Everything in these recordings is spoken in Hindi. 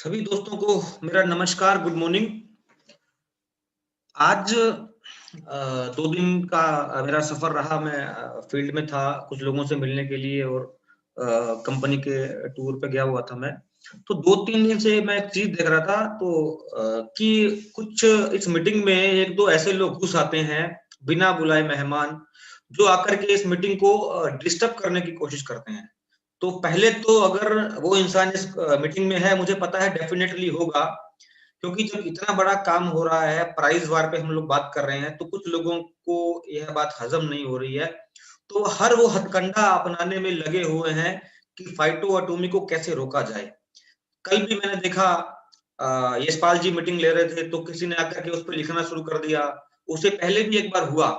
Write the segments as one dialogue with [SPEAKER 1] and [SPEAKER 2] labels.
[SPEAKER 1] सभी दोस्तों को मेरा नमस्कार, गुड मॉर्निंग। आज 2 दिन का मेरा सफ़र रहा। मैं फील्ड में था, कुछ लोगों से मिलने के लिए और कंपनी के टूर पे गया हुआ था मैं। तो 2-3 दिन से मैं एक चीज़ देख रहा था तो कि कुछ इस मीटिंग में 1-2 ऐसे लोग घुस आते हैं, बिना बुलाए मेहमान, जो आकर के इस मीटिंग को डिस्टर्ब करने की कोशिश करते हैं। तो पहले तो अगर वो इंसान इस मीटिंग में है, मुझे पता है डेफ़िनेटली होगा, क्योंकि जब इतना बड़ा काम हो रहा है, प्राइस वार पे हम लोग बात कर रहे हैं, तो कुछ लोगों को यह बात हज़म नहीं हो रही है। तो हर वो हथकंडा अपनाने में लगे हुए हैं कि फाइटो एटॉमी को कैसे रोका जाए। कल भी मैंने देखा यशपाल जी मीटिंग ले रहे थे, तो किसी ने आकर के उस पे लिखना शुरू कर दिया। उससे पहले भी एक बार हुआ।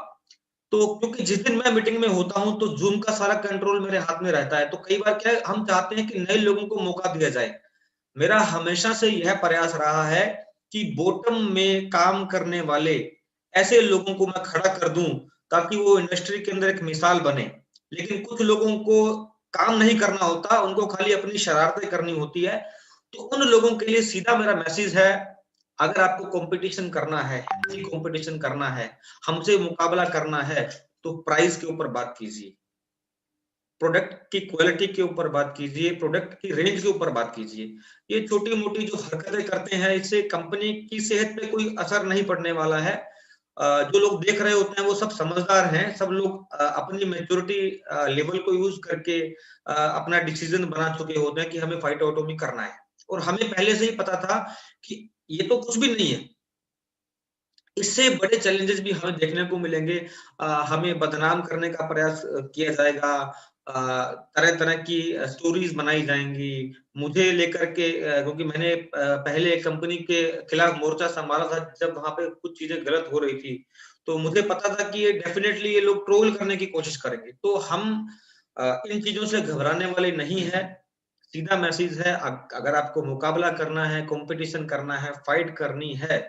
[SPEAKER 1] तो क्योंकि जिस दिन मैं मीटिंग में होता हूँ, तो ज़ूम का सारा कंट्रोल मेरे हाथ में रहता है। तो कई बार क्या है, हम चाहते हैं कि नए लोगों को मौका दिया जाए। मेरा हमेशा से यह प्रयास रहा है कि बॉटम में काम करने वाले ऐसे लोगों को मैं खड़ा कर दूं ताकि वो इंडस्ट्री के अंदर एक मिसाल बने। लेकिन कुछ लोगों को काम नहीं करना होता, उनको खाली अपनी शरारतें करनी होती है। तो उन लोगों के लिए सीधा मेरा मैसेज है, अगर आपको कंपटीशन करना है, हेल्दी कंपटीशन करना है, हमसे मुकाबला करना है, तो प्राइस के ऊपर बात कीजिए। प्रोडक्ट की क्वालिटी के ऊपर बात कीजिए, प्रोडक्ट की रेंज के ऊपर बात कीजिए। ये छोटी-मोटी जो हरकतें करते हैं, इससे कंपनी की सेहत पे कोई असर नहीं पड़ने वाला है। जो लोग देख रहे होते हैं, वो सब समझदार हैं। सब लोग अपनी मैच्योरिटी लेवल को यूज़ करके अपना डिसीज़न बना चुके होते हैं कि हमें फाइट ऑटोमी करना है। और हमें पहले से ही पता था कि ये तो कुछ भी नहीं है। इससे बड़े चैलेंजेस भी हमें देखने को मिलेंगे। हमें बदनाम करने का प्रयास किया जाएगा। तरह-तरह की स्टोरीज़ बनाई जाएँगी। मुझे लेकर के क्योंकि मैंने पहले एक कंपनी के खिलाफ मोर्चा संभाला था, जब वहाँ पे कुछ चीज़ें गलत हो रही थी। तो मुझे पता था कि ये डेफ़िनेटली ये लोग ट्रोल करने की कोशिश करेंगे। तो हम इन चीज़ों से घबराने वाले नहीं हैं। सीधा मैसेज है, अगर आपको मुकाबला करना है, कॉम्पिटिशन करना है, फाइट करनी है,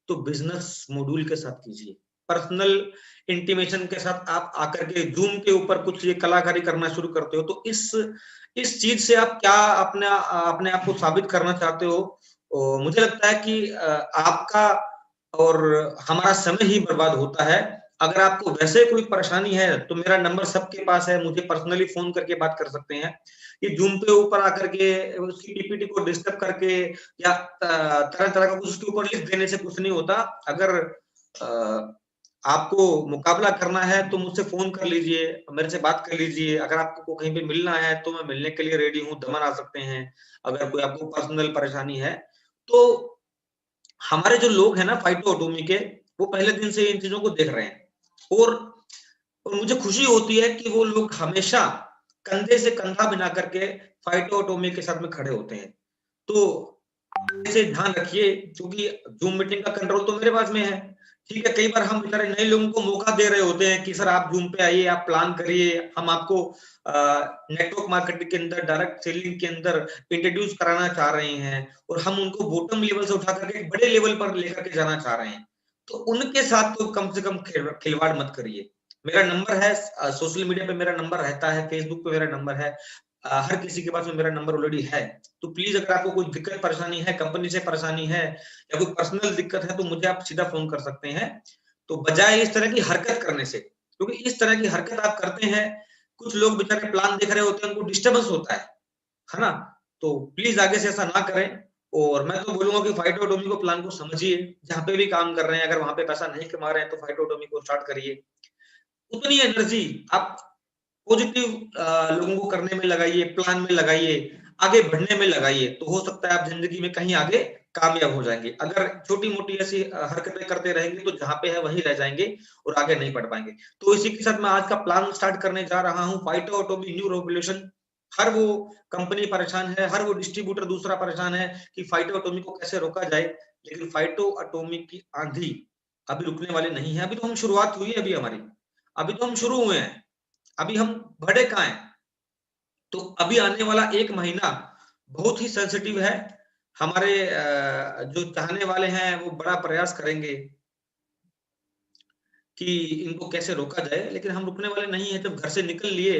[SPEAKER 1] तो बिज़नेस मॉड्यूल के साथ कीजिए। पर्सनल इंटीमेशन के साथ आप आकर के ज़ूम के ऊपर कुछ ये कलाकारी करना शुरू करते हो, तो इस चीज़ से आप क्या अपने आप को साबित करना चाहते हो? मुझे लगता है कि आपका और हमारा समय ही बर्बाद होता है। अगर आपको वैसे कोई परेशानी है, तो मेरा नंबर सबके पास है, मुझे पर्सनली फ़ोन करके बात कर सकते हैं। ये ज़ूम पे ऊपर आकर के उसकी पीपीटी को डिस्टर्ब करके या तरह-तरह का कुछ उसके ऊपर लिख देने से कुछ नहीं होता। अगर अ, आपको मुकाबला करना है तो मुझसे फ़ोन कर लीजिए, मेरे से बात कर लीजिए। अगर आपको कहीं पे मिलना है तो मैं मिलने के लिए रेडी हूँ, दमन आ सकते हैं। अगर कोई आपको पर्सनल परेशानी है, तो हमारे जो लोग हैं ना फाइटो ऑटोमी के, वो पहले दिन से इन चीज़ों को देख रहे हैं। और मुझे खुशी होती है कि वो लोग हमेशा कंधे से कंधा मिला करके फाइटो ऑटोमी के साथ में खड़े होते हैं। तो इसे ध्यान रखिए, क्योंकि ज़ूम मीटिंग का कंट्रोल तो मेरे पास में है। ठीक है, कई बार हम बेचारे नए लोगों को मौका दे रहे होते हैं कि सर आप ज़ूम पे आइए, आप प्लान करिए, हम आपको नेटवर्क मार्केटिंग के अंदर, डायरेक्ट सेलिंग के अंदर इंट्रोड्यूस कराना चाह रहे हैं और हम उनको बॉटम लेवल से उठा करके एक बड़े लेवल पर लेकर के जाना चाह रहे हैं। तो उनके साथ तो कम से कम खिलवाड़ मत करिए। मेरा नंबर है, सोशल मीडिया पे मेरा नंबर रहता है, फेसबुक पे मेरा नंबर है। हर किसी के पास में मेरा नंबर ऑलरेडी है। तो प्लीज़ अगर आपको कोई दिक्कत परेशानी है, कंपनी से परेशानी है या कोई पर्सनल दिक्कत है, तो मुझे आप सीधा फ़ोन कर सकते हैं। तो बजाए इस तरह की हरकत करने से, क्योंकि इस तरह की हरकत आप करते हैं, कुछ लोग बेचारे प्लान देख रहे होते हैं, उनको डिस्टर्बेंस होता है ना? तो प्लीज़ आगे से ऐसा ना करें। और मैं तो बोलूँगा कि फाइटोटॉमी को प्लान को समझिए, जहाँ पे भी काम कर रहे हैं, अगर वहाँ पे पैसा नहीं कमा रहे हैं, तो फाइटोटॉमी को स्टार्ट करिए। उतनी एनर्जी आप पॉजिटिव लोगों को करने में लगाइए, प्लान में लगाइए, आगे बढ़ने में लगाइए, तो हो सकता है आप ज़िंदगी में कहीं आगे कामयाब हो जाएँगे। अगर छोटी-मोटी ऐसी हरकतें करते रहेंगे तो जहाँ पे है वहीं रह जाएँगे और आगे नहीं बढ़ पाएँगे। तो इसी के साथ मैं आज का प्लान स्टार्ट करने जा रहा हूँ, फाइटो ऑटोमी न्यू रेवोल्यूशन। हर वो कंपनी परेशान है, हर वो डिस्ट्रीब्यूटर दूसरा परेशान है कि फाइटो ऑटोमी को कैसे रोका जाए, लेकिन फाइटो ऑटोमी की आँधी अभी रुकने वाली नहीं है। अभी तो हम शुरुआत हुई है अभी हमारी, अभी तो हम शुरू हुए हैं। अभी हम बढ़े कहाँ हैं? तो अभी आने वाला 1 महीना बहुत ही सेंसिटिव है। हमारे जो चाहने वाले हैं वो बड़ा प्रयास करेंगे कि इनको कैसे रोका जाए, लेकिन हम रुकने वाले नहीं हैं। जब घर से निकल लिए,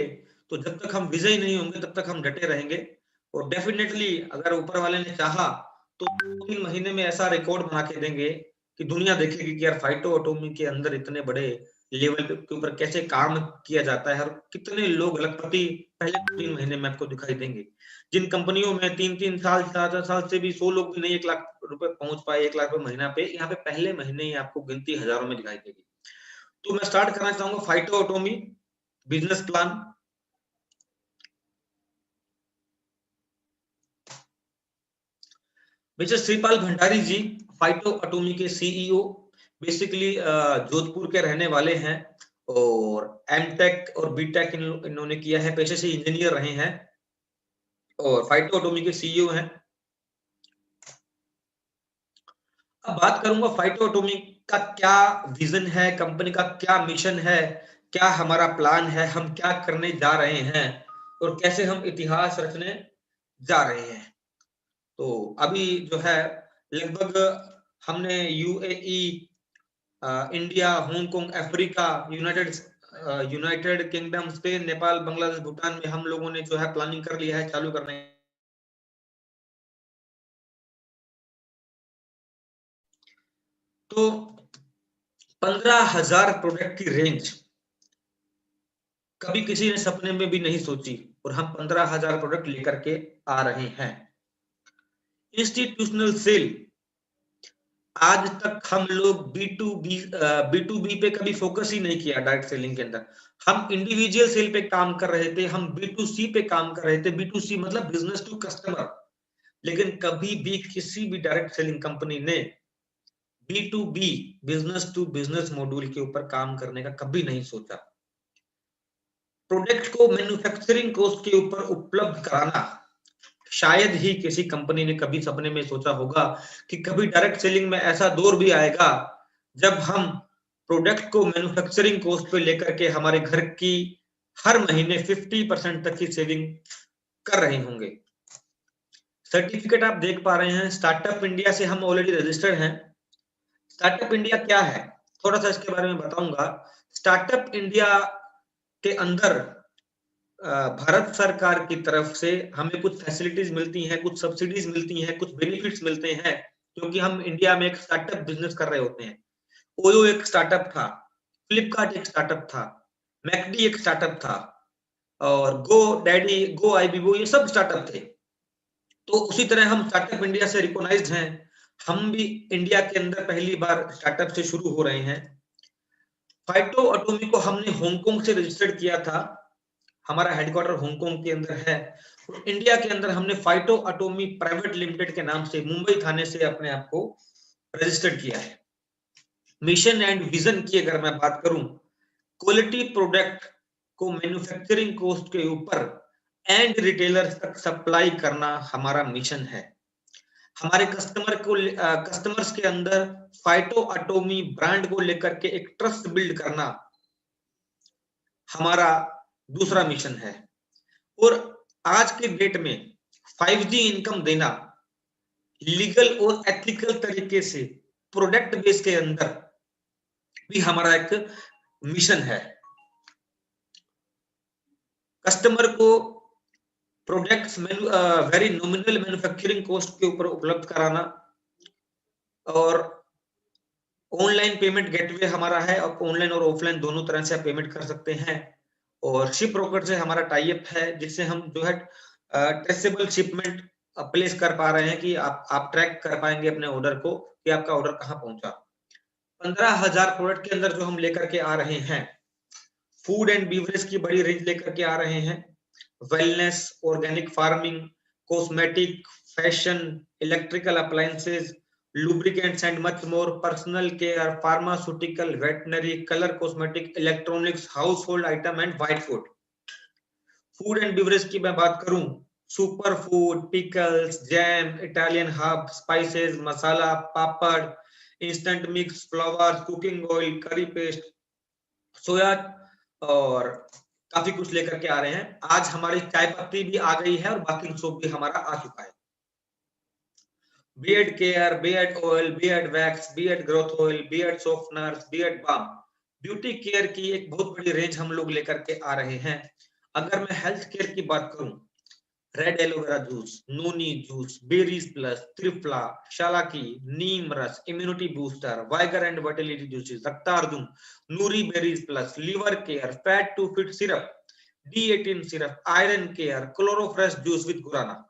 [SPEAKER 1] तो जब तक हम विजयी नहीं होंगे, तब तक हम डटे रहेंगे और डेफ़िनेटली अगर ऊपर वाले ने चाहा, तो 2-3 महीने में ऐसा रिकॉर्ड बना के देंगे कि दुनिया देखेगी कि यार फाइटो एटॉमी के अंदर इतने बड़े लेवल के ऊपर कैसे काम किया जाता है और कितने लोग लखपति पहले 3 महीने में आपको दिखाई देंगे। जिन कंपनियों में 3-3 साल 4-4 साल से भी 100 लोग भी नहीं 1 लाख रुपए पहुंच पाए, 1 लाख रुपए महीना पे, यहाँ पे पहले महीने ही आपको गिनती हजारों में दिखाई देगी। तो मैं स्टार्ट करना चाहूंगा Phyto Atomy business plan. Mister Shripal Bhandari ji Phyto Atomy के सीईओ, बेसिकली जोधपुर के रहने वाले हैं और एमटेक और बीटेक इन्होंने किया है, पेशे से इंजीनियर रहे हैं और फाइटो एटॉमी के सीईओ हैं। अब बात करूंगा फाइटो एटॉमी का क्या विजन है, कंपनी का क्या मिशन है, क्या हमारा प्लान है, हम क्या करने जा रहे हैं और कैसे हम इतिहास रचने जा रहे हैं। तो अभी जो है लगभग हमने UAE, India, Hong Kong, Africa, United kingdom, Spain, Nepal, Bangladesh, Bhutan में हम लोगों ने जो है प्लानिंग कर लिया है चालू करने। तो 15,000 प्रोडक्ट की रेंज कभी किसी ने सपने में भी नहीं सोची और हम 15,000 प्रोडक्ट लेकर के आ रहे हैं। इंस्टीट्यूशनल सेल, आज तक हम लोग बी टू बी पे कभी फोकस ही नहीं किया। डायरेक्ट सेलिंग के अंदर हम इंडिविजुअल सेल पे काम कर रहे थे, हम B2C पे काम कर रहे थे। B2C मतलब बिजनेस टू कस्टमर, लेकिन कभी भी किसी भी डायरेक्ट सेलिंग कंपनी ने B2B business to business module के ऊपर काम करने का कभी नहीं सोचा। प्रोडक्ट को मैन्युफैक्चरिंग कॉस्ट के ऊपर उपलब्ध कराना, शायद ही किसी कंपनी ने कभी सपने में सोचा होगा कि कभी डायरेक्ट सेलिंग में ऐसा दौर भी आएगा जब हम प्रोडक्ट को मैन्युफैक्चरिंग कॉस्ट पे लेकर के हमारे घर की हर महीने 50% तक की सेविंग कर रहे होंगे। सर्टिफिकेट आप देख पा रहे हैं, स्टार्टअप इंडिया से हम ऑलरेडी रजिस्टर्ड हैं। स्टार्टअप इंडिया क्या है, थोड़ा सा इसके बारे में बताऊंगा। स्टार्टअप इंडिया के अंदर भारत सरकार की तरफ से हमें कुछ फैसिलिटीज मिलती हैं, कुछ सब्सिडीज मिलती हैं, कुछ बेनिफिट्स मिलते हैं, क्योंकि हम इंडिया में एक स्टार्टअप बिजनेस कर रहे होते हैं। ओयो एक स्टार्टअप था, फ्लिपकार्ट एक स्टार्टअप था, मैकडी एक स्टार्टअप था और गो डैडी, गो आईबीबो, ये सब स्टार्टअप थे। तो उसी तरह हम स्टार्टअप इंडिया से रिकॉग्नाइज्ड हैं। हम भी इंडिया के अंदर पहली बार स्टार्टअप से शुरू हो रहे हैं। फाइटो एटॉमी को हमने हांगकांग से रजिस्टर्ड किया था, हमारा हेडक्वार्टर हांगकांग के अंदर है। और इंडिया के अंदर हमने फाइटो एटॉमी प्राइवेट लिमिटेड के नाम से मुंबई थाने से अपने आप को रजिस्टर्ड किया है। मिशन एंड विजन की अगर मैं बात करूं, क्वालिटी प्रोडक्ट को मैन्युफैक्चरिंग कॉस्ट के ऊपर एंड रिटेलर्स तक सप्लाई करना हमारा मिशन है। हमारे कस्टमर्स के अंदर फाइटो एटॉमी ब्रांड को लेकर के एक ट्रस्ट बिल्ड करना हमारा दूसरा मिशन है। और आज के डेट में 5G इनकम देना लीगल और एथिकल तरीके से प्रोडक्ट बेस के अंदर भी हमारा एक मिशन है। कस्टमर को products very nominal manufacturing cost के ऊपर उपलब्ध कराना और ऑनलाइन पेमेंट गेटवे हमारा है। अब ऑनलाइन और ऑफलाइन दोनों तरह से आप पेमेंट कर सकते हैं। और शिप ब्रोकर से हमारा टाई अप है, जिससे हम जो है ट्रेसेबल शिपमेंट प्लेस कर पा रहे हैं कि आप ट्रैक कर पाएंगे अपने ऑर्डर को कि आपका ऑर्डर कहां पहुंचा। 15,000 प्रोडक्ट के अंदर जो हम लेकर के आ रहे हैं, फूड एंड बीवरेज की बड़ी रेंज लेकर के आ रहे हैं। Wellness, organic farming, cosmetic, fashion, electrical appliances, lubricants and much more, personal care, pharmaceutical, veterinary, color cosmetic, electronics, household item and white food. Food and beverage की मैं बात करूं, super food, pickles, jam, Italian herb, spices, masala, papad, instant mix, flour, cooking oil, curry paste, soya और काफी कुछ लेकर के आ रहे हैं। आज हमारी चाय पत्ती भी आ गई है और बाकी सोप भी हमारा आ चुका है। Beard care, beard oil, beard wax, beard growth oil, beard softeners, beard balm, beauty care की एक बहुत बड़ी रेंज हम लोग लेकर के आ रहे हैं। अगर मैं हेल्थ केयर की बात करूं, red aloe vera juice, noni juice, berries plus, triphala, Shallaki, नीम रस, immunity booster, vigour and virility juices, Raktarjun, नूरी berries plus, liver care, fat to fit syrup, D18 syrup, iron care, Chlorofresh juice with guarana.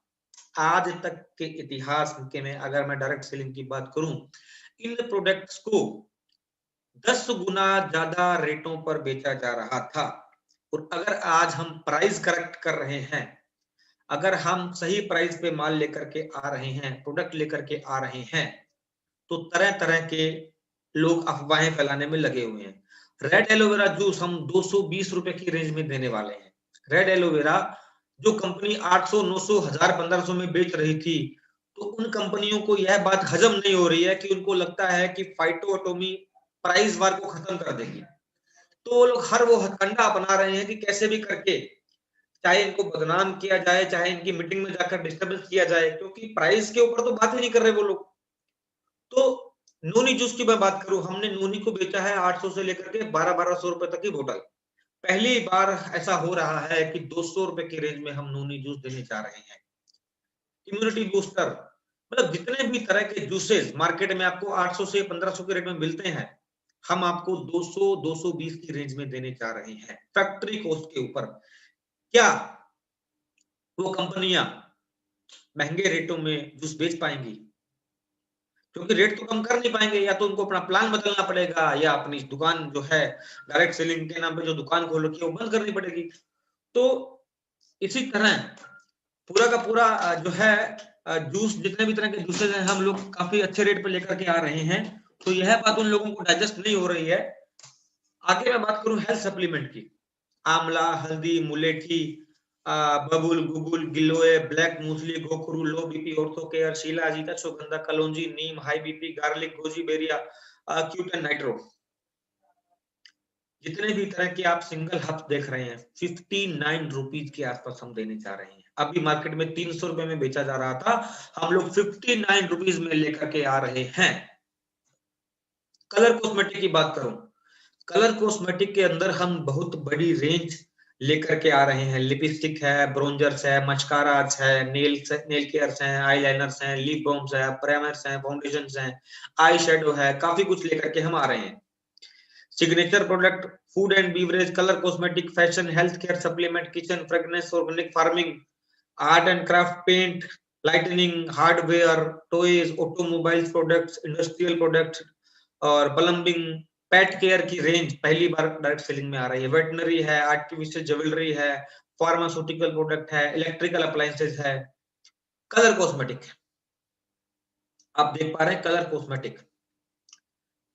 [SPEAKER 1] आज तक के इतिहास के में अगर मैं डायरेक्ट सेलिंग की बात करूं, इन प्रोडक्ट्स को 10 गुना ज्यादा रेटों पर बेचा जा रहा था। और अगर आज हम प्राइस करेक्ट कर रहे हैं, अगर हम सही प्राइस पे माल लेकर के आ रहे हैं, प्रोडक्ट लेकर के आ रहे हैं, तो तरह तरह के लोग अफवाहें फैलाने में लगे हुए हैं। रेड एलोवेरा जूस हम 220 रुपए की रेंज में देने वाले हैं। रेड एलोवेरा जो कंपनी 800, 900, 1000, 1500 में बेच रही थी, तो उन कंपनियों को यह बात हजम नहीं हो रही है कि उनको लगता है कि फाइटोएटोमी प्राइस वार को खत्म कर देगी। तो वो लोग हर वो हथकंडा अपना रहे हैं कि कैसे भी करके चाहे इनको बदनाम किया जाए, चाहे इनकी मीटिंग में जाकर डिस्टर्बेंस किया जाए, क्योंकि प्राइस के ऊपर तो बात ही नहीं कर रहे वो लोग। तो नोनी जूस की मैं बात करूं, हमने नोनी को बेचा है 800 से लेकर के 1200 रुपए तक की बोतल। पहली बार ऐसा हो रहा है कि 200 रुपए की रेंज में हम नोनी जूस देने जा रहे हैं। इम्यूनिटी बूस्टर, मतलब जितने भी तरह के जूसेस मार्केट में आपको 800 से 1500 के रेट में मिलते हैं, हम आपको 200, 220 की रेंज में देने जा रहे हैं फैक्ट्री कॉस्ट के ऊपर। क्या वो कंपनियां महंगे रेटों में जूस बेच पाएंगी? क्योंकि रेट तो कम कर नहीं पाएंगे, या तो उनको अपना प्लान बदलना पड़ेगा, या अपनी दुकान जो है डायरेक्ट सेलिंग के नाम पे जो दुकान खोल रखी है वो बंद करनी पड़ेगी। तो इसी तरह पूरा का पूरा जो है जूस, जितने भी तरह के जूसेस हैं, हम लोग काफी अच्छे रेट पे लेकर के आ रहे हैं। तो यह बात उन लोगों को डाइजेस्ट नहीं हो रही है। आगे मैं बात करूं हेल्थ सप्लीमेंट की, आंवला, हल्दी, मुलेठी, बबुल, गुगुल, गिलोय, black musli, gokhru, low BP, ortho care, shilajit, ashwagandha, kalonji, neem, high BP, garlic, goji berry, क्यूटन नाइट्रो, जितने भी तरह के आप सिंगल हब देख रहे हैं, 59 रुपीज के आसपास हम देने जा रहे हैं। अभी मार्केट में 300 रुपए में बेचा जा रहा था, हम लोग 59 रुपीज में लेकर के आ रहे हैं। कलर कॉस्मेटिक की बात करूं, कलर कॉस्मेटिक के अंदर हम बहुत बड़ी रेंज लेकर के आ रहे हैं। लिपस्टिक है, ब्रोंजर्स है, मस्काराज है, नेल केयर्स हैं, आईलाइनर्स हैं, लिप बाम्स है, प्राइमर्स हैं, फाउंडेशंस हैं, आई शेडो है, काफी कुछ लेकर के हम आ रहे हैं। Signature product, food and beverage, colour cosmetic, fashion, health care, supplement, kitchen, fragrance, organic farming, art and craft, paint, lightning, hardware, toys, automobiles products, industrial products और प्लम्बिंग, पेट केयर की रेंज पहली बार डायरेक्ट सेलिंग में आ रही है। वेटनरी है, आर्टिफिशियल ज्वेलरी है, फार्मास्यूटिकल प्रोडक्ट है, इलेक्ट्रिकल अप्लायंसेस है, कलर कॉस्मेटिक आप देख पा रहे हैं, कलर कॉस्मेटिक,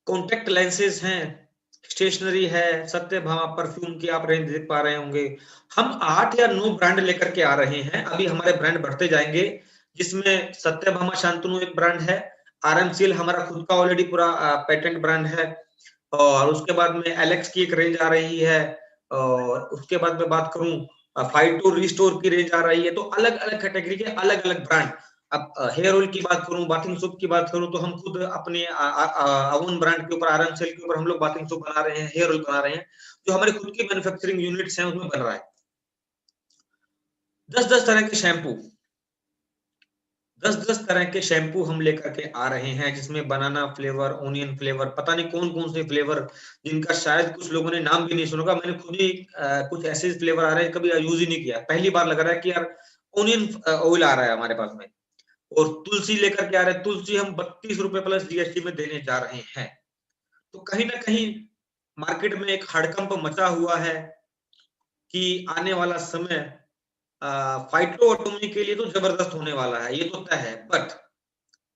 [SPEAKER 1] कॉन्टेक्ट लेंसेज हैं, स्टेशनरी है, सत्यभामा परफ्यूम की आप रेंज देख पा रहे होंगे। हम 8 या 9 ब्रांड लेकर के आ रहे हैं, अभी हमारे ब्रांड बढ़ते जाएंगे, जिसमें सत्यभामा शांतनु एक ब्रांड है, आरएमसीएल हमारा खुद का ऑलरेडी पूरा पेटेंट ब्रांड है, और उसके बाद में एलेक्स की एक रेंज आ रही है, और उसके बाद में बात करूं फाइटो रिस्टोर की रेंज आ रही है। तो अलग अलग कैटेगरी के अलग अलग ब्रांड। अब हेयर ऑयल की बात करूं, बाथिंग सोप की बात करूं, तो हम खुद अपने अवन ब्रांड के ऊपर, आरएमसीएल के ऊपर हम लोग बाथिंग सोप बना रहे हैं, हेयर ऑयल बना रहे हैं, जो हमारे खुद की मैन्युफैक्चरिंग यूनिट्स हैं उसमें बन रहा है। 10-10 तरह के शैम्पू, 10-10 तरह के शैम्पू हम लेकर के आ रहे हैं, जिसमें बनाना फ्लेवर, ओनियन फ्लेवर, पता नहीं कौन कौन से फ्लेवर, जिनका शायद कुछ लोगों ने नाम भी नहीं सुना होगा। मैंने खुद ही कुछ ऐसे फ्लेवर आ रहे हैं, कभी यूज ही नहीं किया, पहली बार लग रहा है कि यार ओनियन ऑयल आ रहा है हमारे पास में। और तुलसी लेकर के आ रहे हैं, तुलसी हम 32 रुपए प्लस जीएसटी में देने जा रहे हैं। तो कहीं ना कहीं मार्केट में एक हड़कंप मचा हुआ है कि आने वाला समय फाइटोटोमी के लिए तो जबरदस्त होने वाला है, ये तो तय है। बट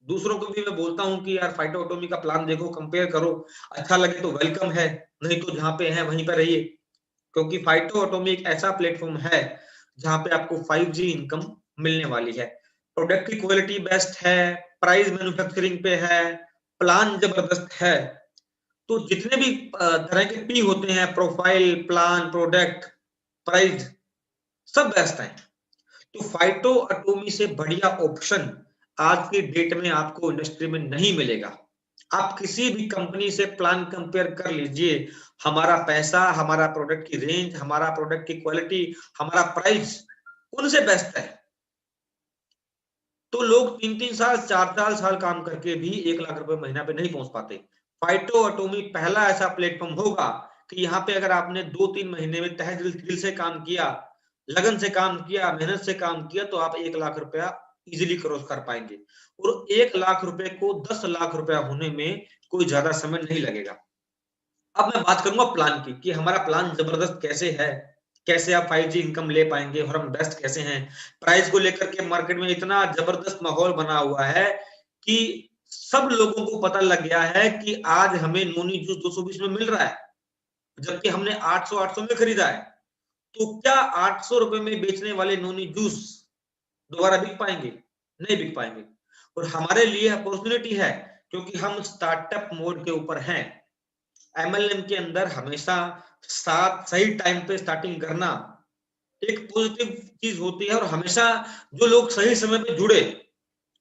[SPEAKER 1] दूसरों को भी मैं बोलता हूँ कि यार फाइटोटोमी का प्लान देखो, कंपेयर करो, अच्छा लगे तो वेलकम है, नहीं तो जहां पे है वहीं पर रहिए, क्योंकि फाइटोटोमी एक ऐसा प्लेटफॉर्म है जहां पे आपको 5G इनकम मिलने वाली है। प्रोडक्ट की क्वालिटी बेस्ट है, प्राइस मैन्युफैक्चरिंग पे है, प्लान जबरदस्त है। तो जितने भी तरह के पी होते हैं, प्रोफाइल, प्लान, प्रोडक्ट, प्राइस, सब बेस्ट है। तो फाइटोटोमी से बढ़िया ऑप्शन आज की डेट में आपको इंडस्ट्री में नहीं मिलेगा। आप किसी भी कंपनी से प्लान कंपेयर कर लीजिए, हमारा पैसा, हमारा प्रोडक्ट की रेंज, हमारा प्रोडक्ट की क्वालिटी, हमारा प्राइस उनसे बेस्ट है। तो लोग 3-3 साल 4-4 साल काम करके भी 1 लाख रुपए महीना पे नहीं पहुंच पाते। फाइटो एटॉमी पहला ऐसा प्लेटफॉर्म होगा कि यहाँ पे अगर आपने 2-3 महीने में तहे दिल से काम किया, लगन से काम किया, मेहनत से काम किया, तो आप 1 लाख रुपया इजीली क्रॉस कर पाएंगे। और 1 लाख रुपए को 10 लाख रुपया होने में कोई ज्यादा समय नहीं लगेगा। अब मैं बात करूंगा प्लान की कि हमारा प्लान जबरदस्त कैसे है, कैसे आप 5G इनकम ले पाएंगे और हम बेस्ट कैसे हैं। प्राइस को लेकर के मार्केट में इतना जबरदस्त माहौल बना हुआ है कि सब लोगों को पता लग गया है कि आज हमें नोनी जूस 220 में मिल रहा है, जबकि हमने 800 में खरीदा है। तो क्या 800 रुपए में बेचने वाले नोनी जूस दोबारा बिक पाएंगे? नहीं बिक पाएंगे। और हमारे लिए अपॉर्चुनिटी है, क्योंकि हम स्टार्टअप मोड के ऊपर हैं। एमएलएम के अंदर हमेशा साथ सही टाइम पे स्टार्टिंग करना एक पॉजिटिव चीज होती है, और हमेशा जो लोग सही समय पे जुड़े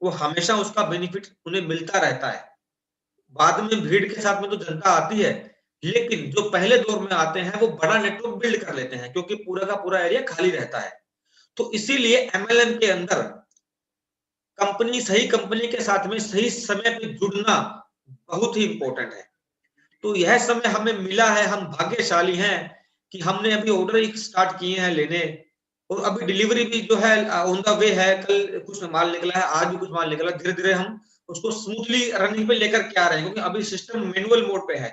[SPEAKER 1] वो हमेशा उसका बेनिफिट उन्हें मिलता रहता है। बाद में भीड़ के साथ में तो जनता आती है, लेकिन जो पहले दौर में आते हैं वो बड़ा नेटवर्क बिल्ड कर लेते हैं, क्योंकि पूरा का पूरा एरिया खाली रहता है। तो इसीलिए एमएलएम के अंदर सही कंपनी के साथ में सही समय पे जुड़ना बहुत ही इंपॉर्टेंट है। तो यह समय हमें मिला है, हम भाग्यशाली हैं कि हमने अभी ऑर्डर एक स्टार्ट किए हैं लेने, और अभी डिलीवरी भी जो है ऑन द वे है। कल कुछ माल निकला है, आज भी कुछ माल निकला। धीरे धीरे हम उसको स्मूथली रनिंग पे लेकर के आ रहे हैं, क्योंकि अभी सिस्टम मैनुअल मोड पे है,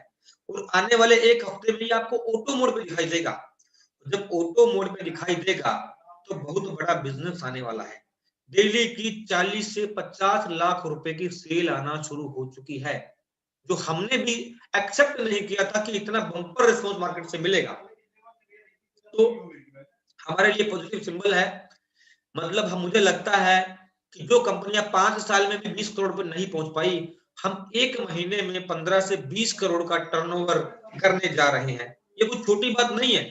[SPEAKER 1] और आने वाले 1 हफ्ते में आपको ऑटो मोड पे दिखाई देगा। जब ऑटो मोड पे दिखाई देगा तो बहुत बड़ा बिजनेस आने वाला है। डेली की 40 से 50 लाख रुपए की सेल आना शुरू हो चुकी है, जो हमने भी एक्सेप्ट नहीं किया था कि इतना बम्पर रिस्पॉन्स मार्केट से मिलेगा। तो हमारे लिए पॉजिटिव सिंबल है। मतलब मुझे लगता है कि जो कंपनियां 5 साल में भी 20 करोड़ पर नहीं पहुंच पाई, हम 1 महीने में 15 से 20 करोड़ का टर्नओवर करने जा रहे हैं। ये कोई छोटी बात नहीं है।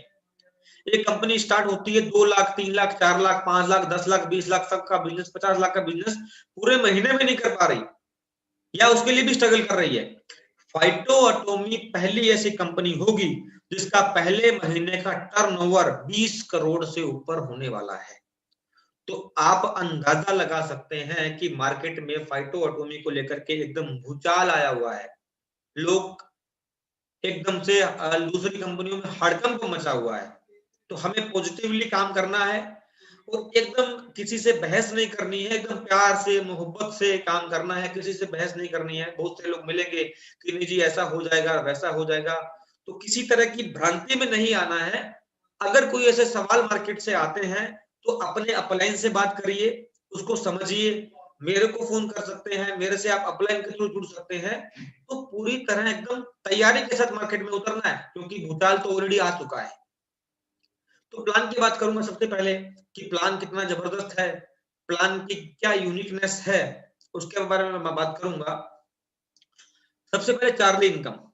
[SPEAKER 1] एक कंपनी स्टार्ट होती है 2 लाख, 3 लाख, 4 लाख, 5 लाख, 10 लाख, 20 लाख तक का बिजनेस, 50 लाख का बिजनेस पूरे महीने में नहीं कर पा रही, या उसके लिए भी स्ट्रगल कर रही है। फाइटो एटॉमी पहली ऐसी कंपनी होगी जिसका पहले महीने का टर्नओवर 20 करोड़ से ऊपर होने वाला है। तो आप अंदाजा लगा सकते हैं कि मार्केट में फाइटो एटॉमी को लेकर के एकदम भूचाल आया हुआ है। लोग एकदम से दूसरी कंपनियों में हड़कंप मचा हुआ है। तो हमें पॉजिटिवली काम करना है, और एकदम किसी से बहस नहीं करनी है, एकदम प्यार से मोहब्बत से काम करना है, किसी से बहस नहीं करनी है। बहुत से लोग मिलेंगे कि नहीं जी ऐसा हो जाएगा, वैसा हो जाएगा, तो किसी तरह की भ्रांति में नहीं आना है। अगर कोई ऐसे सवाल मार्केट से आते हैं तो अपने अपलाइन से बात करिए, उसको समझिए। मेरे को फोन कर सकते हैं, मेरे से आप अपलाइन के थ्रू जुड़ सकते हैं। तो पूरी तरह एकदम तैयारी के साथ मार्केट में उतरना है, क्योंकि भूचाल तो ऑलरेडी आ चुका है। तो प्लान की बात करूंगा सबसे पहले कि प्लान कितना जबरदस्त है, प्लान की क्या यूनिकनेस है, उसके बारे में मैं बात करूंगा। सबसे पहले चार्ली इनकम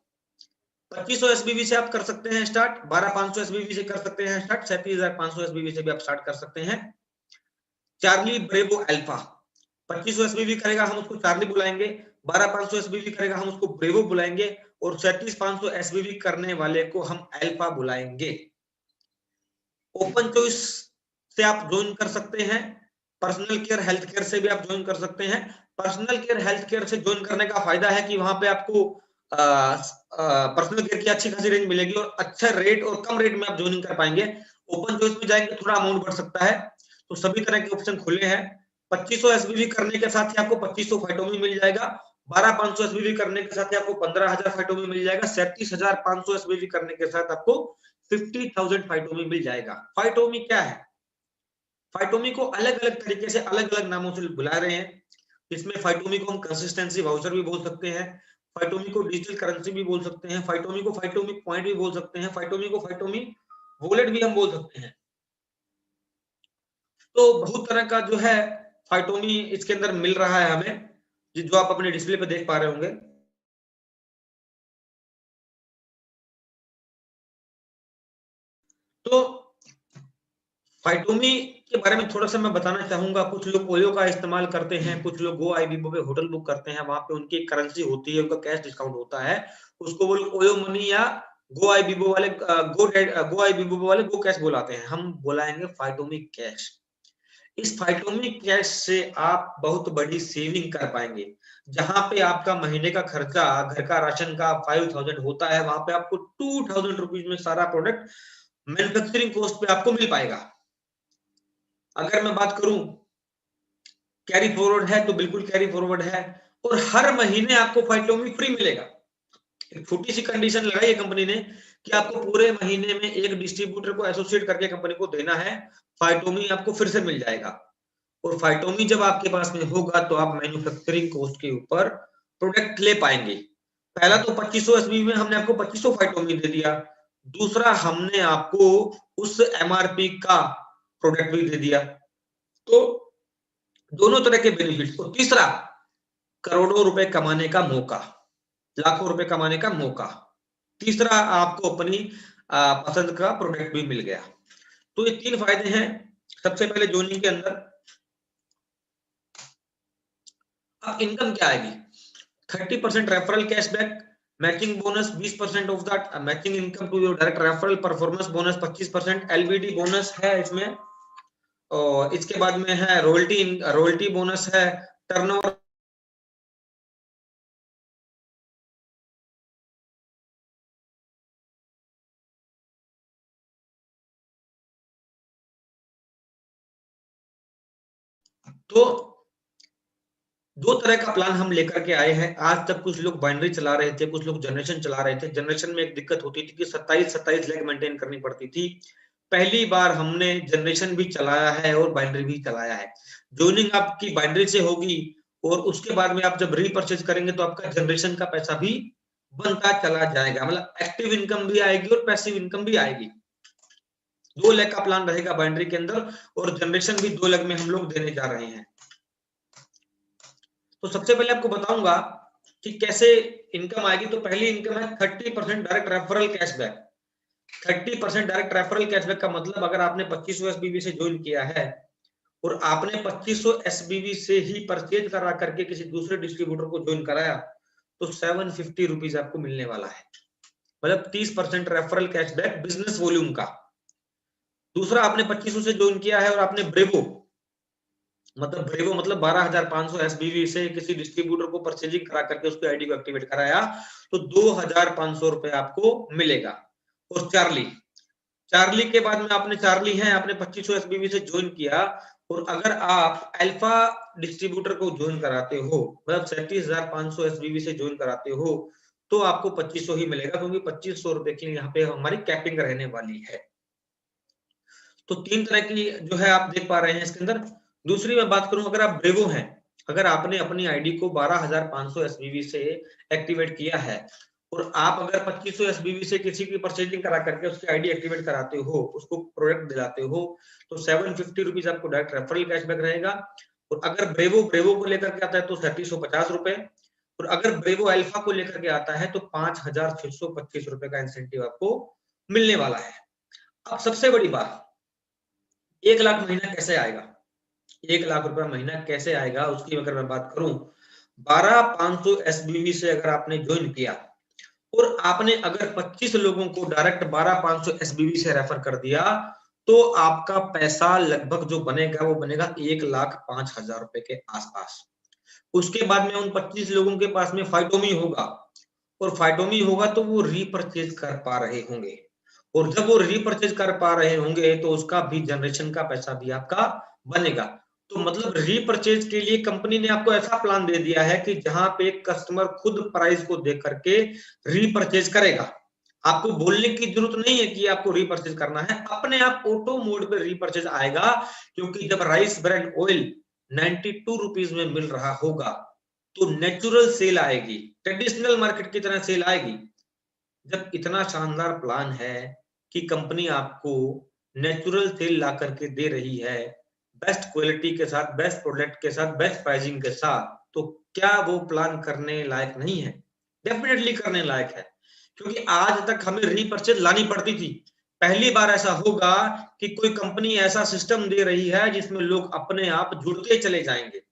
[SPEAKER 1] 2500 एसबीवी से आप कर सकते हैं स्टार्ट, 12500 एसबीवी से कर सकते हैं स्टार्ट, 37500 एसबीवी से भी आप स्टार्ट कर सकते हैं। चार्ली ब्रेवो अल्फा 2500 एसबीवी करेगा, हम उसको चार्ली बुलाएंगे। 12500 एसबीवी करेगा, हम उसको ब्रेवो बुलाएंगे। और 37500 एसबीवी करने वाले को हम अल्फा बुलाएंगे। ओपन चॉइस से आप ज्वाइन कर सकते हैं, पर्सनल केयर हेल्थ केयर से भी आप ज्वाइन कर सकते हैं। पर्सनल केयर हेल्थ केयर से ज्वाइन करने का फायदा है कि वहां पे आपको पर्सनल केयर की अच्छी खासी रेंज मिलेगी, और अच्छा रेट और कम रेट में आप ज्वाइनिंग कर पाएंगे। ओपन चॉइस में जाएंगे थोड़ा अमाउंट बढ़ सकता है, तो सभी तरह के ऑप्शन खुले हैं। 2500 एसबीवी करने के साथ ही आपको 2500 फाइटोमी मिल जाएगा। 12500 एसबीवी करने के साथ ही आपको 15000 फाइटोमी मिल जाएगा। 37500 एसबीवी करने के साथ आपको 50,000 फाइटोमी मिल जाएगा। फाइटोमी क्या है? फाइटोमी को अलग अलग तरीके से अलग अलग नामों से बुला रहे हैं। इसमें फाइटोमी को हम कंसिस्टेंसी वाउचर भी बोल सकते हैं, फाइटोमी को डिजिटल करेंसी भी बोल सकते हैं, फाइटोमी को फाइटोमी पॉइंट भी बोल सकते हैं, फाइटोमी को फाइटोमी वॉलेट भी हम बोल सकते हैं। तो बहुत तरह का जो है फाइटोमी इसके अंदर मिल रहा है हमें, जो आप अपने डिस्प्ले पे देख पा रहे होंगे। तो फाइटोमी के बारे में थोड़ा सा मैं बताना चाहूंगा। कुछ लोग ओयो का इस्तेमाल करते हैं, कुछ लोग गो आईबीबो पे होटल बुक करते हैं, वहां पे उनकी करेंसी होती है, उनका कैश डिस्काउंट होता है, उसको वो लोग ओयो मनी या गो आईबीबो वाले गो आईबीबो वाले गो कैश बुलाते हैं। हम बुलाएंगे फाइटोमी कैश। इस फाइटोमी कैश से आप बहुत बड़ी सेविंग कर पाएंगे। जहां पे आपका महीने का खर्चा घर का राशन का 5000 होता है, वहां पे आपको 2000 रुपीज में सारा प्रोडक्ट मैन्युफैक्चरिंग कॉस्ट पे आपको मिल पाएगा। अगर मैं बात करूं कैरी फॉरवर्ड है तो बिल्कुल कैरी फॉरवर्ड है, और हर महीने आपको फाइटोमी फ्री मिलेगा। एक छोटी सी कंडीशन लगाई है कंपनी ने कि आपको पूरे महीने में एक डिस्ट्रीब्यूटर को एसोसिएट करके कंपनी को देना है, फाइटोमी आपको फिर से मिल जाएगा। और फाइटोमी जब आपके पास में होगा तो आप मैन्युफैक्चरिंग कॉस्ट के ऊपर प्रोडक्ट ले पाएंगे। पहला तो 2500 एसबी में हमने आपको 2500 फाइटोमी दे दिया, दूसरा हमने आपको उस एमआरपी का प्रोडक्ट भी दे दिया, तो दोनों तरह के बेनिफिट। और तीसरा, करोड़ों रुपए कमाने का मौका, लाखों रुपए कमाने का मौका। तीसरा, आपको अपनी पसंद का प्रोडक्ट भी मिल गया। तो ये 3 फायदे हैं सबसे पहले ज्वाइनिंग के अंदर। अब इनकम क्या आएगी? 30% referral cashback, matching bonus 20% off that matching income to your direct referral, performance bonus 25%, LBD bonus है इसमें, और इसके बाद में है रॉयल्टी बोनस है, टर्नओवर तो 2 तरह का प्लान हम लेकर के आए हैं। आज तक कुछ लोग बाइनरी चला रहे थे, कुछ लोग जनरेशन चला रहे थे। जनरेशन में एक दिक्कत होती थी कि 27 लेग मेंटेन करनी पड़ती थी। पहली बार हमने जनरेशन भी चलाया है और बाइनरी भी चलाया है। ज्वाइनिंग आपकी बाइनरी से होगी और उसके बाद में आप जब रीपरचेज करेंगे तो आपका जनरेशन का पैसा भी बनता चला जाएगा, मतलब एक्टिव इनकम भी आएगी और पैसिव इनकम भी आएगी। 2 लेग का प्लान रहेगा बाइनरी के अंदर, और जनरेशन भी 2 लेग में हम लोग देने जा रहे हैं। तो सबसे पहले आपको बताऊंगा कि कैसे इनकम आएगी। तो पहली इनकम है 30% direct referral cashback. 30% direct referral cashback का मतलब, अगर आपने 2500 एसबीबी से ज्वाइन किया है और आपने 2500 एसबीबी से ही परचेज करा करके किसी दूसरे डिस्ट्रीब्यूटर को ज्वाइन कराया, तो 750 रुपीज आपको मिलने वाला है, मतलब 30% रेफरल कैशबैक बिजनेस वॉल्यूम का। दूसरा, आपने 2500 से ज्वाइन किया है और आपने ब्रेवो मतलब 12500 एसबीवी से किसी डिस्ट्रीब्यूटर को परचेजिंग करा करके उसकी आईडी को एक्टिवेट कराया, तो 2500 रुपए आपको मिलेगा। और चार्ली के बाद में आपने आपने 2500 एसबीवी से ज्वाइन किया, और अगर आप अल्फा डिस्ट्रीब्यूटर को ज्वाइन कराते हो, मतलब 37,500 एसबीवी से ज्वाइन कराते हो, तो आपको 2500 ही मिलेगा, क्योंकि 2500 रुपए की यहाँ पे हमारी कैपिंग रहने वाली है। तो 3 तरह की जो है आप देख पा रहे हैं इसके अंदर। दूसरी मैं बात करूं, अगर आप ब्रेवो हैं, अगर आपने अपनी आईडी को 12500 एसबीवी से एक्टिवेट किया है और आप अगर 2500 एसबीवी से किसी की परचेजिंग करा करके उसकी आईडी एक्टिवेट कराते हो, उसको प्रोडक्ट दिलाते हो, तो 750 रुपीज आपको डायरेक्ट रेफरल कैशबैक रहेगा। और अगर ब्रेवो को लेकर के आता है तो 3750 रुपए, और अगर ब्रेवो अल्फा को लेकर के आता है तो 5625 रुपए का इंसेंटिव आपको मिलने वाला है। अब सबसे बड़ी बात, 1 लाख महीना कैसे आएगा? 1 लाख रुपया महीना कैसे आएगा उसकी अगर मैं बात करूं, 12500 एसबीवी से अगर आपने ज्वाइन किया और आपने अगर 25 लोगों को डायरेक्ट 12500 एसबीवी से रेफर कर दिया, तो आपका पैसा लगभग जो बनेगा वो बनेगा 1,05,000 रुपए के आसपास। उसके बाद में उन 25 लोगों के पास में फाइटोमी होगा, और फाइटोमी होगा तो वो रीपरचेज कर पा रहे होंगे, और जब वो रीपरचेज कर पा रहे होंगे तो उसका भी जनरेशन का पैसा भी आपका बनेगा। तो मतलब रीपरचेज के लिए कंपनी ने आपको ऐसा प्लान दे दिया है कि जहां पे कस्टमर खुद प्राइस को देख करके रीपरचेज करेगा। आपको बोलने की जरूरत नहीं है कि आपको रीपरचेज करना है, अपने आप ऑटो मोड पे रीपरचेज आएगा। क्योंकि जब राइस ब्रांड ऑयल 92 रुपीज में मिल रहा होगा, तो नेचुरल सेल आएगी, ट्रेडिशनल मार्केट की तरह सेल आएगी। जब इतना शानदार प्लान है कि कंपनी आपको नेचुरल तेल ला करके दे रही है, बेस्ट क्वालिटी के साथ, बेस्ट प्रोडक्ट के साथ, बेस्ट प्राइसिंग के साथ, तो क्या वो प्लान करने लायक नहीं है? डेफिनेटली करने लायक है, क्योंकि आज तक हमें रीपरचेज लानी पड़ती थी। पहली बार ऐसा होगा कि कोई कंपनी ऐसा सिस्टम दे रही है जिसमें लोग अपने आप जुड़ते चले जाएंगे।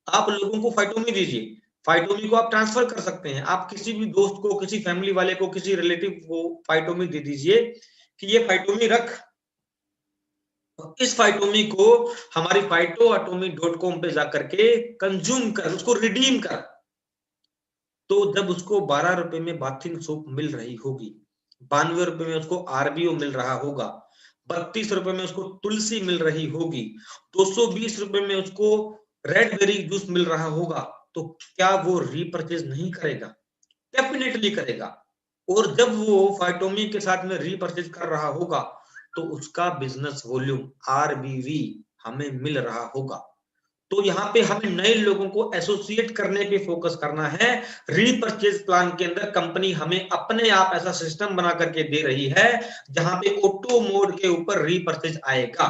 [SPEAKER 1] आप लोगों को फाइटोमी दीजिए, फाइटोमी को आप ट्रांसफर कर सकते हैं, आप किसी भी दोस्त को, किसी फैमिली वाले को, किसी रिलेटिव को फाइटोमी दे दीजिए कि ये फाइटोमी रख, इस फाइटोमी को हमारी phytoatomy.com पे जाकर के कंज्यूम कर, उसको रिडीम कर, तो जब उसको 12 रुपए में बाथिंग सोप मिल रही होगी, 92 रुपए में उसको आरबीओ मिल रहा होगा, 32 रुपए में उसको तुलसी मिल रही होगी, 220 रुपए में उसको रेड बेरी जूस मिल रहा होगा, तो क्या वो रीपरचेज नहीं करेगा? डेफिनेटली करेगा। और जब वो फाइटोमी के साथ में रीपरचेज कर रहा होगा, तो उसका बिजनेस वॉल्यूम आरबीवी हमें मिल रहा होगा। तो यहाँ पे हमें नए लोगों को एसोसिएट करने पे फोकस करना है। रीपरचेज प्लान के अंदर कंपनी हमें अपने आप ऐसा सिस्टम बना करके दे रही है जहां पे ऑटो मोड के ऊपर रीपरचेज आएगा।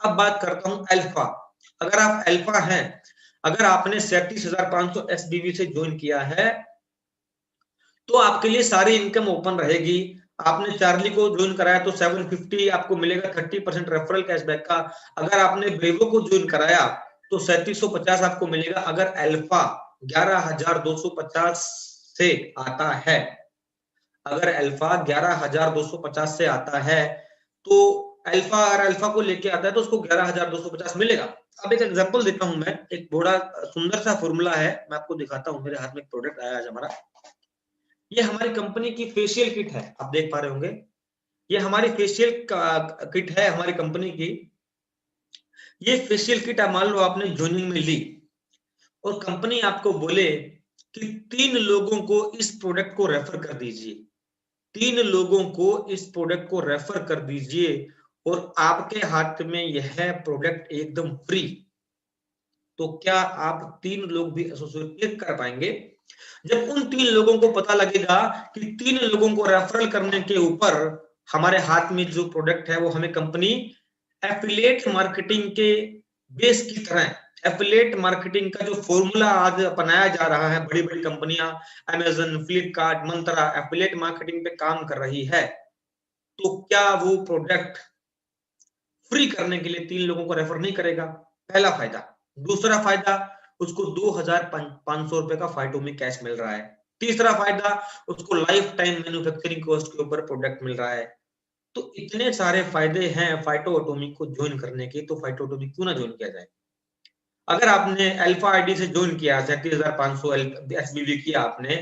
[SPEAKER 1] अब बात करता हूं अल्फा। अगर आप अल्फा हैं, अगर आपने 37,500 एसबीवी से ज्वाइन किया है, तो आपके लिए सारी इनकम ओपन रहेगी। आपने चार्ली को ज्वाइन कराया तो 750 आपको मिलेगा 30% रेफरल कैशबैक का। अगर आपने ब्रेवो को ज्वाइन कराया तो 3750 आपको मिलेगा। अगर अल्फा 11,250 से आता है, अगर अल्फा 11,250 से आता है, तो अल्फा अगर अल्फा को लेके आता है तो उसको 11,250 मिलेगा। अब एक एग्जांपल देता हूं मैं, एक बड़ा सुंदर सा फॉर्मूला है, मैं आपको दिखाता हूं। मेरे हाथ में एक प्रोडक्ट आया आज हमारा, ये हमारी कंपनी की फेशियल किट है, आप देख पा रहे होंगे। ये हमारी फेशियल किट है हमारी कंपनी की। ये फेशियल किट मान लो आपने ज्वाइनिंग में ली और कंपनी आपको बोले कि 3 लोगों को इस प्रोडक्ट को रेफर कर दीजिए, 3 लोगों को इस प्रोडक्ट को रेफर कर दीजिए और आपके हाथ में यह प्रोडक्ट एकदम फ्री। तो क्या आप 3 लोग भी एसोसिएट कर पाएंगे? जब उन 3 लोगों को पता लगेगा कि 3 लोगों को रेफरल करने के ऊपर हमारे हाथ में जो प्रोडक्ट है वो हमें कंपनी एफिलिएट मार्केटिंग के बेस की तरह, एफिलिएट मार्केटिंग का जो फॉर्मूला आज अपनाया जा रहा है, बड़ी बड़ी कंपनियां अमेजन, फ्लिपकार्ट, मंत्रा एफिलिएट मार्केटिंग पे काम कर रही है, तो क्या वो प्रोडक्ट फ्री करने के लिए 3 लोगों को रेफर नहीं करेगा? पहला फायदा। दूसरा फायदा, उसको 2,500 रुपए का फाइटोमी कैश मिल रहा है। तीसरा फायदा, उसको लाइफ टाइम मैन्युफैक्चरिंग कॉस्ट के ऊपर प्रोडक्ट मिल रहा है। तो इतने सारे फायदे हैं फाइटोटोमी को ज्वाइन करने के, तो फाइटोटोमी क्यों ना ज्वाइन किया जाए? अगर आपने अल्फा आईडी से ज्वाइन किया, 37,500 एसबीवी किया आपने,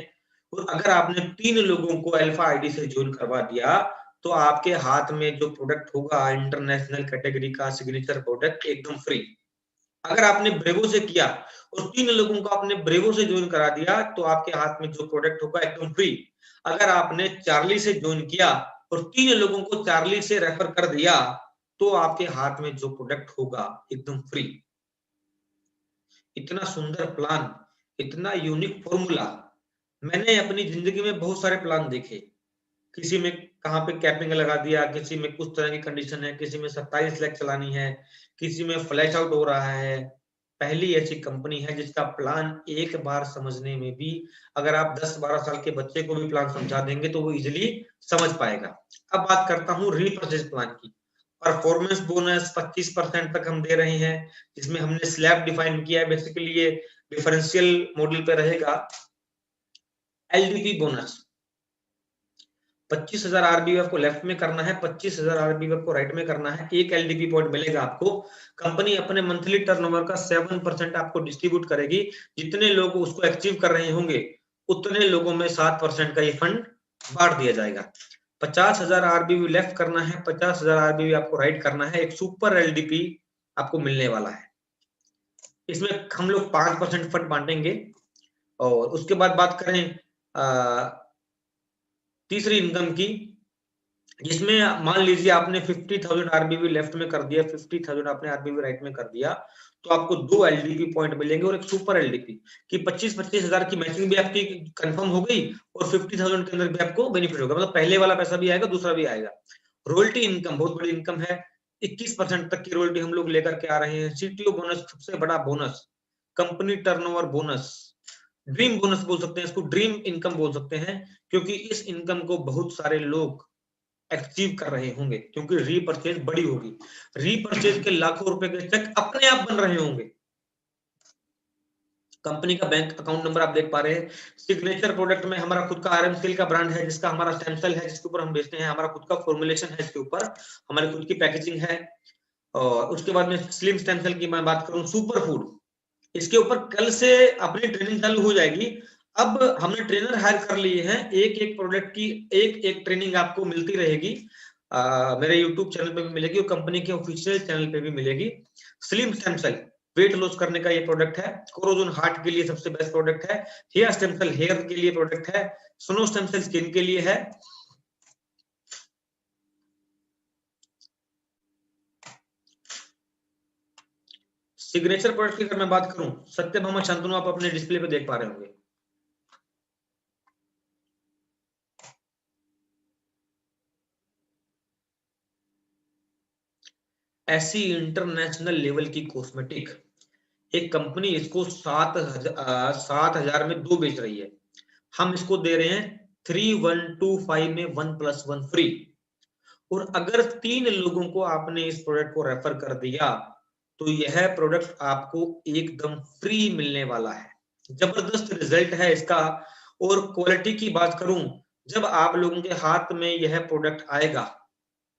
[SPEAKER 1] और अगर आपने 3 लोगों को अल्फा आईडी से ज्वाइन करवा दिया, तो आपके हाथ में जो प्रोडक्ट होगा इंटरनेशनल कैटेगरी का सिग्नेचर प्रोडक्ट एकदम फ्री। अगर आपने ब्रेवो से किया और 3 लोगों को आपने ब्रेवो से ज्वाइन करा दिया, तो आपके हाथ में जो प्रोडक्ट होगा एकदम फ्री। अगर आपने चार्ली से ज्वाइन किया और 3 लोगों को चार्ली से रेफर कर दिया, तो आपके हाथ में जो प्रोडक्ट होगा एकदम फ्री। इतना सुंदर प्लान, इतना यूनिक फॉर्मूला, मैंने अपनी जिंदगी में बहुत सारे प्लान देखे। किसी में कहां पे कैपिंग लगा दिया, किसी में कुछ तरह की कंडीशन है, किसी में 27 लाख चलानी है, किसी में फ्लैश आउट हो रहा है। पहली ऐसी कंपनी है जिसका प्लान एक बार समझने में भी, अगर आप 10-12 साल के बच्चे को भी प्लान समझा देंगे तो वो इजिली समझ पाएगा। अब बात करता हूँ रीपरचेज प्लान की। परफॉर्मेंस बोनस 25% तक हम दे रहे हैं, जिसमें हमने स्लैब डिफाइन किया है। बेसिकली ये डिफरेंशियल मॉडल पे रहेगा। एलडीपी बोनस 25,000 आरबीवी आपको लेफ्ट में करना है, 25,000 आरबीवी आपको राइट में करना है। एक एलडीपी पॉइंट मिलेगा आपको। कंपनी अपने मंथली टर्नओवर का 7% आपको डिस्ट्रीब्यूट करेगी। जितने लोग उसको अचीव कर रहे होंगे, उतने लोगों में 7% का ये फंड बांट दिया जाएगा। 50,000 आरबीवी लेफ्ट करना है, 50,000 आरबीवी आपको राइट करना है। एक सुपर एलडीपी आपको मिलने वाला है। इसमें हम लोग 5% फंड बांटेंगे। और उसके बाद बात करें तीसरी इनकम की, जिसमें मान लीजिए आपने 50,000 आरबीवी लेफ्ट में कर दिया, 50,000 आपने आरबीवी राइट में कर दिया, तो आपको 2 एलडीपी पॉइंट मिलेंगे और एक सुपर एलडीपी कि 25,000 की मैचिंग भी आपकी कंफर्म हो गई और 50,000 के अंदर भी आपको बेनिफिट होगा। मतलब पहले वाला पैसा भी आएगा, दूसरा भी आएगा। रॉयल्टी इनकम बहुत बड़ी इनकम है। 21% तक की रॉयल्टी हम लोग लेकर के आ रहे हैं। सीटीओ बोनस सबसे बड़ा bonus, company turnover bonus, dream bonus बोल सकते हैं इसको, ड्रीम इनकम बोल सकते हैं, क्योंकि इस इनकम को बहुत सारे लोग अचीव कर रहे होंगे, क्योंकि रीपरचेज बड़ी होगी। रीपरचेज के लाखों रुपए के चेक अपने आप बन रहे होंगे। कंपनी का बैंक अकाउंट नंबर आप देख पा रहे हैं। सिग्नेचर प्रोडक्ट में हमारा खुद का आरएम स्टील का ब्रांड है, जिसका हमारा स्टेम सेल है, जिसके ऊपर हम बेचते हैं। हमारा खुद का फॉर्मुलेशन है, इसके ऊपर हमारी खुद की पैकेजिंग है। और उसके बाद में स्लिम स्टेम सेल की मैं बात करूं, सुपर फूड, इसके ऊपर कल से अपनी ट्रेनिंग चालू हो जाएगी। अब हमने ट्रेनर हायर कर लिए हैं, एक एक प्रोडक्ट की एक एक ट्रेनिंग आपको मिलती रहेगी। मेरे यूट्यूब चैनल पे भी मिलेगी और कंपनी के ऑफिशियल चैनल पे भी मिलेगी। Slim stem cell weight loss करने का ये प्रोडक्ट है, कोरोजन हार्ट के लिए सबसे बेस्ट प्रोडक्ट है, हेयर स्टेम सेल हेयर के लिए प्रोडक्ट है, स्नो स्टेम सेल स्किन के लिए है। सिग्नेचर प्रोडक्ट की अगर मैं बात करूं, सत्यभामा शांतनु आप अपने डिस्प्ले पे देख पा रहे होंगे। ऐसी इंटरनेशनल लेवल की कॉस्मेटिक एक कंपनी इसको 7,000 में 2 बेच रही है, हम इसको दे रहे हैं 3125 में 1+1 फ्री। और अगर 3 लोगों को आपने इस प्रोडक्ट को रेफर कर दिया तो यह प्रोडक्ट आपको एकदम फ्री मिलने वाला है। जबरदस्त रिजल्ट है इसका। और क्वालिटी की बात करूं, जब आप लोगों के हाथ में यह प्रोडक्ट आएगा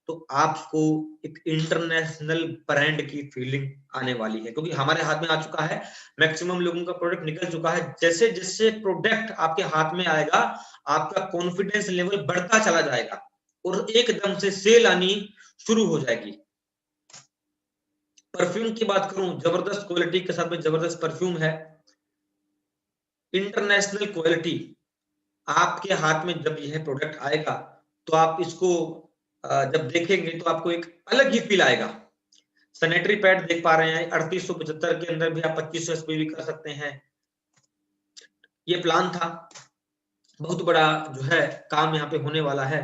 [SPEAKER 1] तो आपको एक इंटरनेशनल ब्रांड की फीलिंग आने वाली है, क्योंकि हमारे हाथ में आ चुका है, मैक्सिमम लोगों का प्रोडक्ट निकल चुका है। जैसे जैसे प्रोडक्ट आपके हाथ में आएगा आपका कॉन्फिडेंस लेवल बढ़ता चला जाएगा और एकदम से सेल आनी शुरू हो जाएगी। परफ्यूम की बात करूं, जबरदस्त क्वालिटी के साथ में जबरदस्त परफ्यूम है, इंटरनेशनल क्वालिटी। आपके हाथ में जब यह प्रोडक्ट आएगा तो आप इसको जब देखेंगे तो आपको एक अलग ही फील आएगा। सैनिटरी पैड देख पा रहे हैं, 3875 के अंदर भी आप 2500 एसपीवी कर सकते हैं। ये प्लान था, बहुत बड़ा जो है काम यहाँ पे होने वाला है।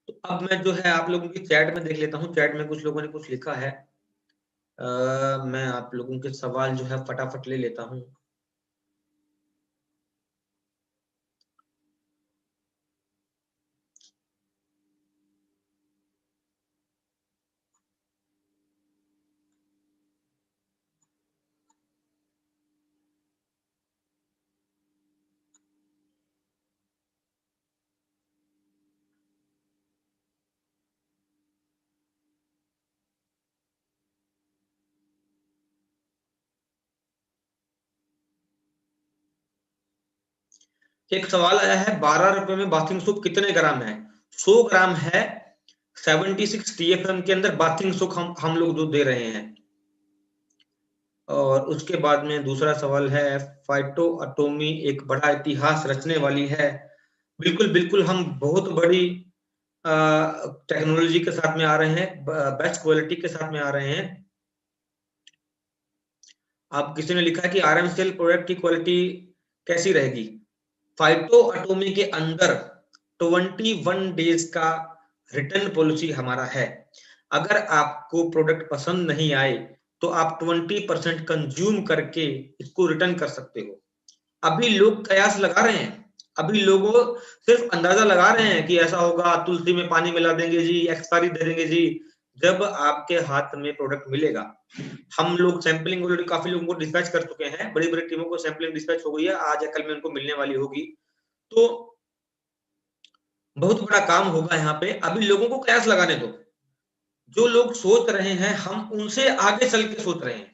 [SPEAKER 1] तो अब मैं जो है आप लोगों की चैट में देख लेता हूँ, चैट में कुछ लोगों ने कुछ लिखा है। मैं आप लोगों के सवाल जो है फटाफट ले लेता हूँ। एक सवाल आया है, 12 रुपए में बाथिंग सोप कितने ग्राम है? 100 ग्राम है। 76 TFM के अंदर बाथिंग सोप हम लोग जो दे रहे हैं। और उसके बाद में दूसरा सवाल है, फाइटो एटॉमी एक बड़ा इतिहास रचने वाली है। बिल्कुल बिल्कुल, हम बहुत बड़ी टेक्नोलॉजी के साथ में आ रहे हैं, बेस्ट क्वालिटी के साथ में आ रहे हैं। आप किसी ने लिखा है कि आरएम सेल प्रोडक्ट की क्वालिटी कैसी रहेगी? फाइटो एटॉमी के अंदर 21 डेज का रिटर्न पॉलिसी हमारा है। अगर आपको प्रोडक्ट पसंद नहीं आए तो आप 20% कंज्यूम करके इसको रिटर्न कर सकते हो। अभी लोग कयास लगा रहे हैं, अभी लोगों सिर्फ अंदाजा लगा रहे हैं कि ऐसा होगा, तुलसी में पानी मिला देंगे जी, एक्सपायरी दे देंगे जी। जब आपके हाथ में प्रोडक्ट मिलेगा, हम लोग सैंपलिंग ऑलरेडी काफी लोगों को डिस्पैच कर चुके हैं, बड़ी बड़ी टीमों को सैंपलिंग डिस्पैच हो गई है, आज या कल में उनको मिलने वाली होगी। तो बहुत बड़ा काम होगा यहाँ पे, अभी लोगों को कयास लगाने दो। जो लोग सोच रहे हैं हम उनसे आगे चल के सोच रहे हैं,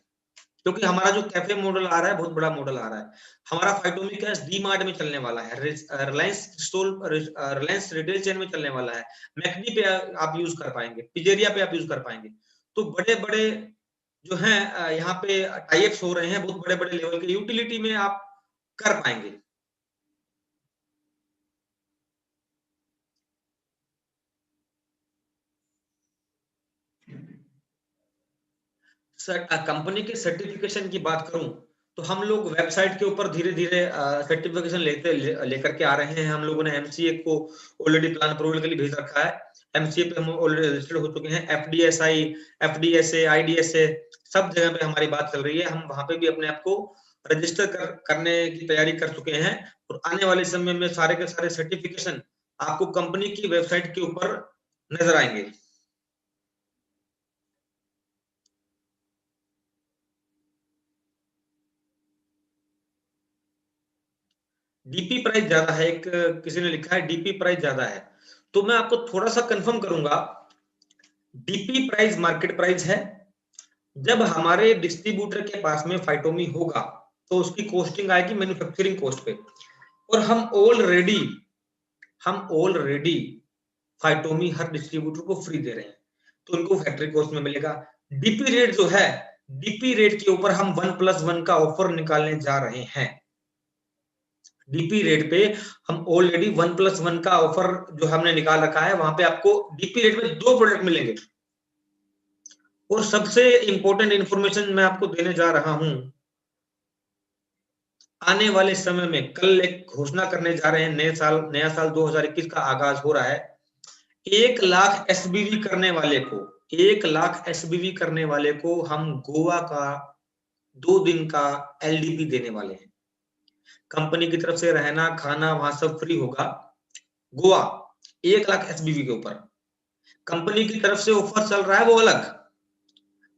[SPEAKER 1] क्योंकि हमारा जो कैफे मॉडल आ रहा है बहुत बड़ा मॉडल आ रहा है। हमारा फाइटोमी कैश डी मार्ट में चलने वाला है, Reliance store, Reliance retail chain में चलने वाला है, मैकडी पे आप यूज कर पाएंगे, पिजेरिया पे आप यूज कर पाएंगे। तो बड़े बड़े जो है यहाँ पे टाइप्स हो रहे हैं, बहुत बड़े बड़े लेवल के यूटिलिटी में आप कर पाएंगे। कंपनी के सर्टिफिकेशन की बात करूं तो हम लोग वेबसाइट के ऊपर धीरे धीरे सर्टिफिकेशन लेकर के आ रहे हैं। हम लोगों ने एमसीए को ऑलरेडी प्लान अप्रूवल के लिए भेज रखा है, एमसीए पे हम ऑलरेडी रजिस्टर्ड हो चुके हैं। एफडीएसआई, एफडीएसए, आईडीएसए सब जगह पे हमारी बात चल रही है, हम वहां पे भी अपने आप को रजिस्टर करने की तैयारी कर चुके हैं। और आने वाले समय में सारे के सारे सर्टिफिकेशन आपको कंपनी की वेबसाइट के ऊपर नजर आएंगे। डीपी प्राइस ज्यादा है, एक किसी ने लिखा है डीपी प्राइस ज्यादा है, तो मैं आपको थोड़ा सा कंफर्म करूंगा। डीपी प्राइस मार्केट प्राइस है। जब हमारे डिस्ट्रीब्यूटर के पास में फाइटोमी होगा तो उसकी कॉस्टिंग आएगी मैन्युफैक्चरिंग कॉस्ट पे, और हम ऑलरेडी फाइटोमी हर डिस्ट्रीब्यूटर को फ्री दे रहे हैं, तो उनको फैक्ट्री कॉस्ट में मिलेगा। डीपी रेट जो है, डीपी रेट के ऊपर हम 1+1 का ऑफर निकालने जा रहे हैं। डीपी रेट पे हम ऑलरेडी 1+1 का ऑफर जो हमने निकाल रखा है, वहां पे आपको डीपी रेट में 2 प्रोडक्ट मिलेंगे। और सबसे इंपॉर्टेंट इंफॉर्मेशन मैं आपको देने जा रहा हूं, आने वाले समय में कल एक घोषणा करने जा रहे हैं, नया साल 2021 का आगाज हो रहा है। 1 लाख एसबीवी करने वाले को 1 लाख एसबीवी करने वाले को हम गोवा का 2 दिन का एलडीपी देने वाले हैं। कंपनी की तरफ से रहना खाना वहां सब फ्री होगा। गोवा 1 लाख एसबीवी के ऊपर कंपनी की तरफ से ऑफर चल रहा है, वो अलग।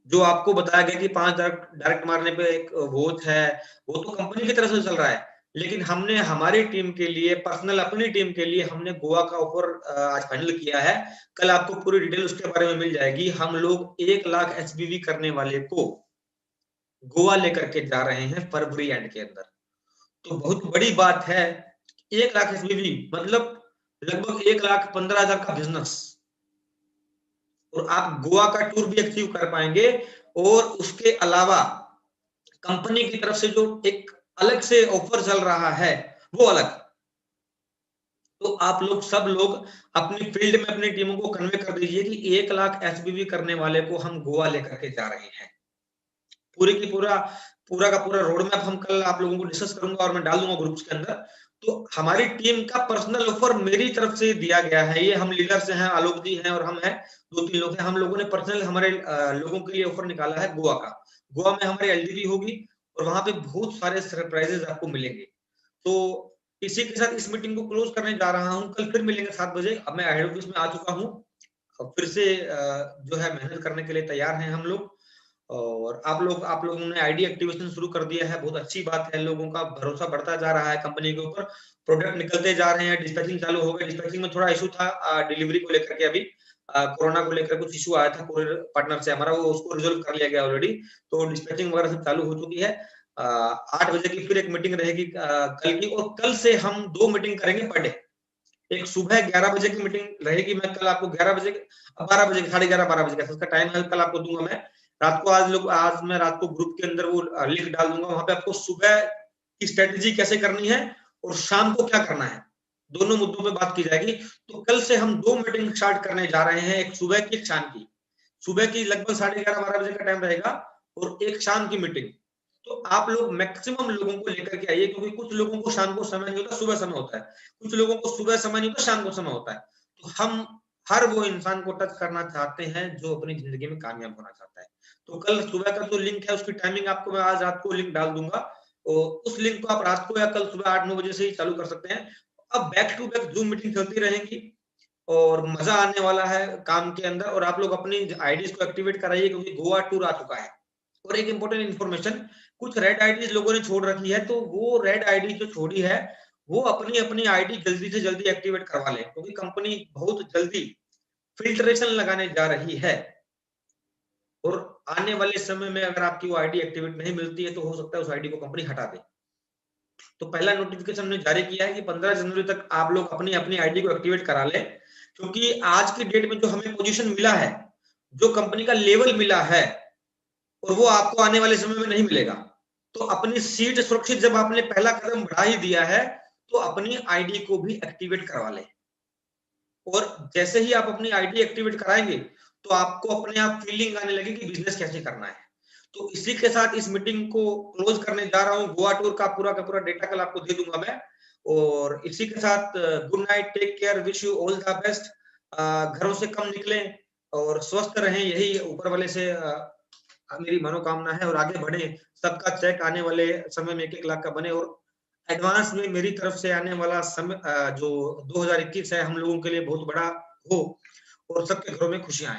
[SPEAKER 1] जो आपको बताया गया कि 5 डायरेक्ट मारने पे एक वोट है, वो तो कंपनी की तरफ से चल रहा है। लेकिन हमने हमारी टीम के लिए, पर्सनल अपनी टीम के लिए हमने गोवा का ऑफर आज फाइनल किया है। कल आपको पूरी डिटेल उसके बारे में मिल जाएगी। हम लोग 1 लाख एसबीवी करने वाले को गोवा लेकर के जा रहे हैं फरवरी एंड के अंदर। तो बहुत बड़ी बात है। 1 लाख एसबीवी मतलब लगभग 1,15,000 का बिजनेस, और आप गोवा का टूर भी अचीव कर पाएंगे। और उसके अलावा कंपनी की तरफ से जो एक अलग से ऑफर चल रहा है वो अलग। तो आप लोग सब लोग अपनी फील्ड में अपनी टीमों को कन्वे कर दीजिए कि 1 लाख एसबीवी करने वाले को हम गोवा लेकर के जा रहे हैं। पूरे की पूरा का पूरा रोड मैप हम कल आप लोगों को डिस्कस करूंगा और मैं डाल दूंगा ग्रुप्स के अंदर। तो हमारी टीम का पर्सनल ऑफर मेरी तरफ से दिया गया है। ये हम लीडर से हैं, आलोक जी हैं और हम हैं, 2-3 लोग हैं। हम लोगों ने पर्सनल हमारे लोगों के लिए ऑफर निकाला है गोवा का। गोवा में हमारी एलडीबी होगी और वहां पे बहुत सारे सरप्राइजेस आपको मिलेंगे। तो इसी के साथ इस मीटिंग को क्लोज करने जा रहा हूँ। कल फिर मिलेंगे 7 बजे। अब मैं हेड ऑफिस में आ चुका हूँ, फिर से जो है मेहनत करने के लिए तैयार हैं हम लोग। और आप लोगों ने आईडी एक्टिवेशन शुरू कर दिया है, बहुत अच्छी बात है। लोगों का भरोसा बढ़ता जा रहा है कंपनी के ऊपर, प्रोडक्ट निकलते जा रहे हैं, डिस्पैचिंग चालू हो गई। डिस्पैचिंग में थोड़ा इशू था डिलीवरी को लेकर के, अभी कोरोना को लेकर कुछ इशू आया था कोरियर पार्टनर से हमारा, वो उसको रिजोल्व कर लिया गया ऑलरेडी। तो डिस्पैचिंग वगैरह सब चालू हो चुकी है। 8 बजे की फिर एक मीटिंग रहेगी कल की, और कल से हम 2 मीटिंग करेंगे पर डे। एक सुबह 11 बजे की मीटिंग रहेगी, मैं कल आपको 11 बजे 12 बजे 11:30 12 बजे का इसका टाइम है, कल आपको दूंगा मैं रात को। आज मैं रात को ग्रुप के अंदर वो लिंक डाल दूंगा, वहां पे आपको सुबह की स्ट्रेटेजी कैसे करनी है और शाम को क्या करना है, दोनों मुद्दों पे बात की जाएगी। तो कल से हम 2 मीटिंग स्टार्ट करने जा रहे हैं, एक सुबह की एक शाम की। सुबह की लगभग 11:30 12 बजे का टाइम रहेगा और एक शाम की मीटिंग। तो आप लोग मैक्सिमम लोगों को लेकर के आइए, क्योंकि कुछ लोगों को शाम को समय नहीं होता, सुबह समय होता है। कुछ लोगों को सुबह समय नहीं होता, शाम को समय होता है। तो हम हर वो इंसान को टच करना चाहते हैं जो अपनी जिंदगी में कामयाब होना चाहता है। तो कल सुबह का जो लिंक है उसकी टाइमिंग आपको मैं आज रात को लिंक डाल दूंगा, और उस लिंक को आप रात को या कल सुबह 8-9 बजे से ही चालू कर सकते हैं। अब back to back Zoom meeting चलती रहेंगी और मजा आने वाला है काम के अंदर। और आप लोग अपनी आईडीज को एक्टिवेट कराइए, क्योंकि गोवा टूर आ चुका है। और एक इंपॉर्टेंट इन्फॉर्मेशन, कुछ रेड आईडीज लोगों ने छोड़ रखी है, तो वो रेड आईडी जो छोड़ी है वो अपनी अपनी आईडी जल्दी से जल्दी एक्टिवेट करवा लें, क्योंकि कंपनी बहुत जल्दी फिल्ट्रेशन लगाने जा रही है। और आने वाले समय में अगर आपकी वो आईडी एक्टिवेट नहीं मिलती है तो हो सकता है उस आईडी को कंपनी हटा दे। तो पहला नोटिफिकेशन हमने जारी किया है कि 15 जनवरी तक आप लोग अपनी अपनी आईडी को एक्टिवेट करा लें, क्योंकि आज की डेट में जो हमें पोजीशन मिला है, जो कंपनी का लेवल मिला है, और वो आपको आने वाले समय में नहीं मिलेगा। तो अपनी सीट सुरक्षित जब आपने पहला कदम बढ़ा ही दिया है, तो अपनी आईडी को भी एक्टिवेट करवा लें। और जैसे ही आप अपनी आईडी एक्टिवेट कराएंगे तो आपको अपने आप फीलिंग आने लगेगी कि बिजनेस कैसे करना है। तो इसी के साथ इस मीटिंग को क्लोज करने जा रहा हूँ। गोवा टूर का पूरा डेटा कल आपको दे दूंगा मैं। और इसी के साथ good night, take care, wish you all the best. घरों से कम निकलें और स्वस्थ रहें, यही ऊपर वाले से मेरी मनोकामना है। और आगे बढ़े, सबका चेक आने वाले समय में 1-1 लाख का बने। और एडवांस में मेरी तरफ से आने वाला समय जो 2021 है हम लोगों के लिए बहुत बड़ा हो, और सबके घरों में खुशियां आए।